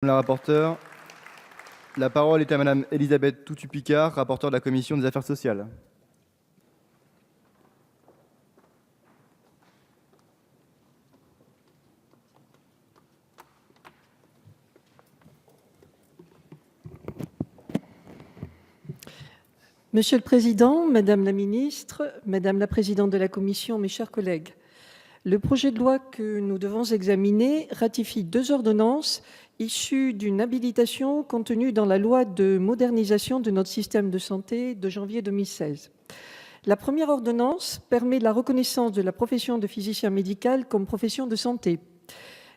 La rapporteure. La parole est à Madame Elisabeth Toutu-Picard, rapporteure de la Commission des Affaires sociales. Monsieur le Président, Madame la Ministre, Madame la Présidente de la Commission, mes chers collègues, le projet de loi que nous devons examiner ratifie 2 ordonnances issues d'une habilitation contenue dans la loi de modernisation de notre système de santé de janvier 2016. La première ordonnance permet la reconnaissance de la profession de physicien médical comme profession de santé.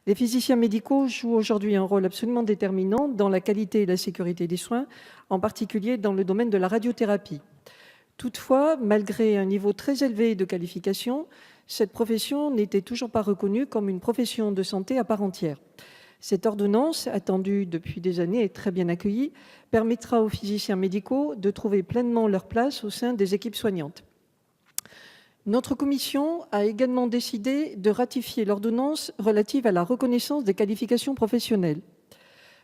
Les physiciens médicaux jouent aujourd'hui un rôle absolument déterminant dans la qualité et la sécurité des soins, en particulier dans le domaine de la radiothérapie. Toutefois, malgré un niveau très élevé de qualification, cette profession n'était toujours pas reconnue comme une profession de santé à part entière. Cette ordonnance, attendue depuis des années et très bien accueillie, permettra aux physiciens médicaux de trouver pleinement leur place au sein des équipes soignantes. Notre commission a également décidé de ratifier l'ordonnance relative à la reconnaissance des qualifications professionnelles.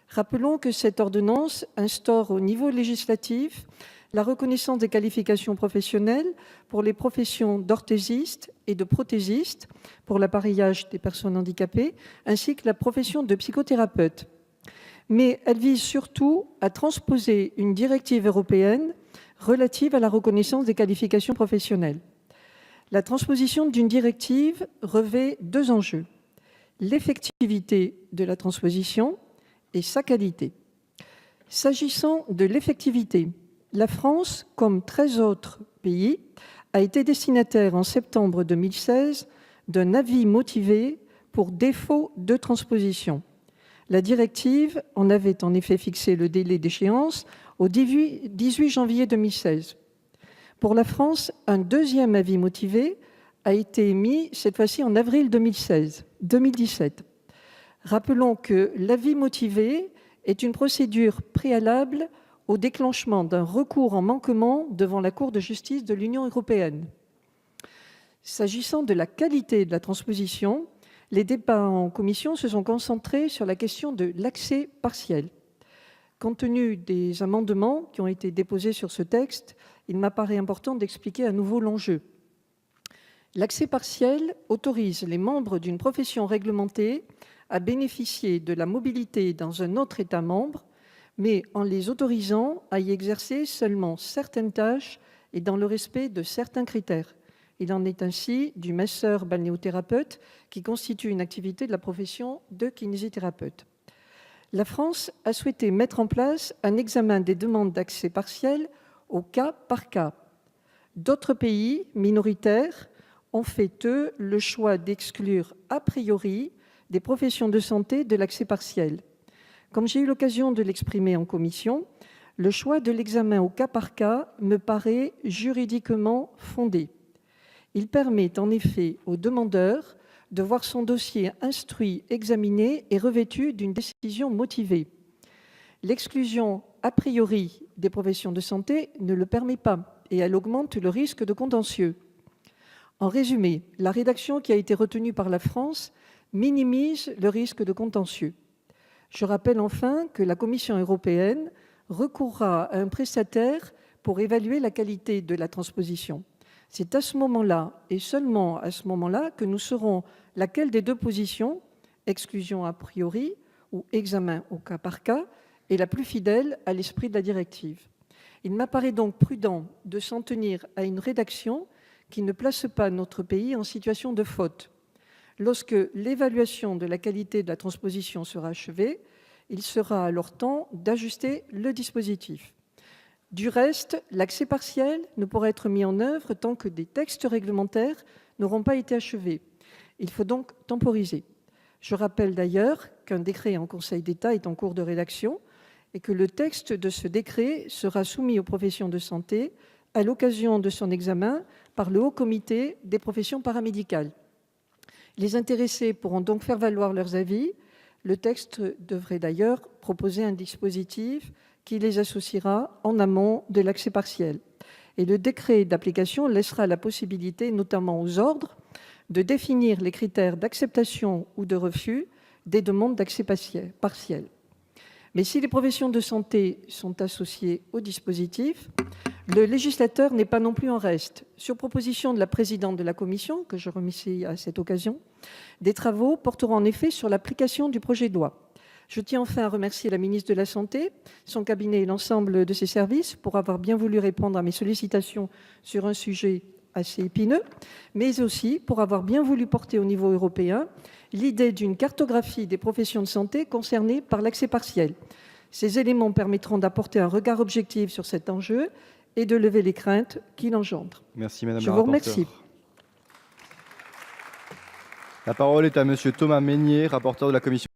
Rappelons que cette ordonnance instaure au niveau législatif la reconnaissance des qualifications professionnelles pour les professions d'orthésiste et de prothésiste pour l'appareillage des personnes handicapées, ainsi que la profession de psychothérapeute. Mais elle vise surtout à transposer une directive européenne relative à la reconnaissance des qualifications professionnelles. La transposition d'une directive revêt 2 enjeux, l'effectivité de la transposition et sa qualité. S'agissant de l'effectivité, la France, comme 13 autres pays, a été destinataire en septembre 2016 d'un avis motivé pour défaut de transposition. La directive en avait en effet fixé le délai d'échéance au 18 janvier 2016. Pour la France, un 2e avis motivé a été émis, cette fois-ci en avril 2017. Rappelons que l'avis motivé est une procédure préalable au déclenchement d'un recours en manquement devant la Cour de justice de l'Union européenne. S'agissant de la qualité de la transposition, les débats en commission se sont concentrés sur la question de l'accès partiel. Compte tenu des amendements qui ont été déposés sur ce texte, il m'apparaît important d'expliquer à nouveau l'enjeu. L'accès partiel autorise les membres d'une profession réglementée à bénéficier de la mobilité dans un autre État membre, mais en les autorisant à y exercer seulement certaines tâches et dans le respect de certains critères. Il en est ainsi du masseur balnéothérapeute qui constitue une activité de la profession de kinésithérapeute. La France a souhaité mettre en place un examen des demandes d'accès partiel au cas par cas. D'autres pays minoritaires ont fait, eux, le choix d'exclure a priori des professions de santé de l'accès partiel. Comme j'ai eu l'occasion de l'exprimer en commission, le choix de l'examen au cas par cas me paraît juridiquement fondé. Il permet en effet au demandeur de voir son dossier instruit, examiné et revêtu d'une décision motivée. L'exclusion a priori des professions de santé ne le permet pas et elle augmente le risque de contentieux. En résumé, la rédaction qui a été retenue par la France minimise le risque de contentieux. Je rappelle enfin que la Commission européenne recourra à un prestataire pour évaluer la qualité de la transposition. C'est à ce moment-là, et seulement à ce moment-là, que nous saurons laquelle des 2 positions, exclusion a priori ou examen au cas par cas, est la plus fidèle à l'esprit de la directive. Il m'apparaît donc prudent de s'en tenir à une rédaction qui ne place pas notre pays en situation de faute. Lorsque l'évaluation de la qualité de la transposition sera achevée, il sera alors temps d'ajuster le dispositif. Du reste, l'accès partiel ne pourra être mis en œuvre tant que des textes réglementaires n'auront pas été achevés. Il faut donc temporiser. Je rappelle d'ailleurs qu'un décret en Conseil d'État est en cours de rédaction et que le texte de ce décret sera soumis aux professions de santé à l'occasion de son examen par le Haut Comité des professions paramédicales. Les intéressés pourront donc faire valoir leurs avis. Le texte devrait d'ailleurs proposer un dispositif qui les associera en amont de l'accès partiel. Et le décret d'application laissera la possibilité, notamment aux ordres, de définir les critères d'acceptation ou de refus des demandes d'accès partiel. Mais si les professions de santé sont associées au dispositif, le législateur n'est pas non plus en reste. Sur proposition de la présidente de la commission, que je remercie à cette occasion, des travaux porteront en effet sur l'application du projet de loi. Je tiens enfin à remercier la ministre de la Santé, son cabinet et l'ensemble de ses services pour avoir bien voulu répondre à mes sollicitations sur un sujet assez épineux, mais aussi pour avoir bien voulu porter au niveau européen l'idée d'une cartographie des professions de santé concernées par l'accès partiel. Ces éléments permettront d'apporter un regard objectif sur cet enjeu et de lever les craintes qu'il engendre. Merci Madame Je la vous rapporteure. remercie. La parole est à Monsieur Thomas Mesnier, rapporteur de la commission.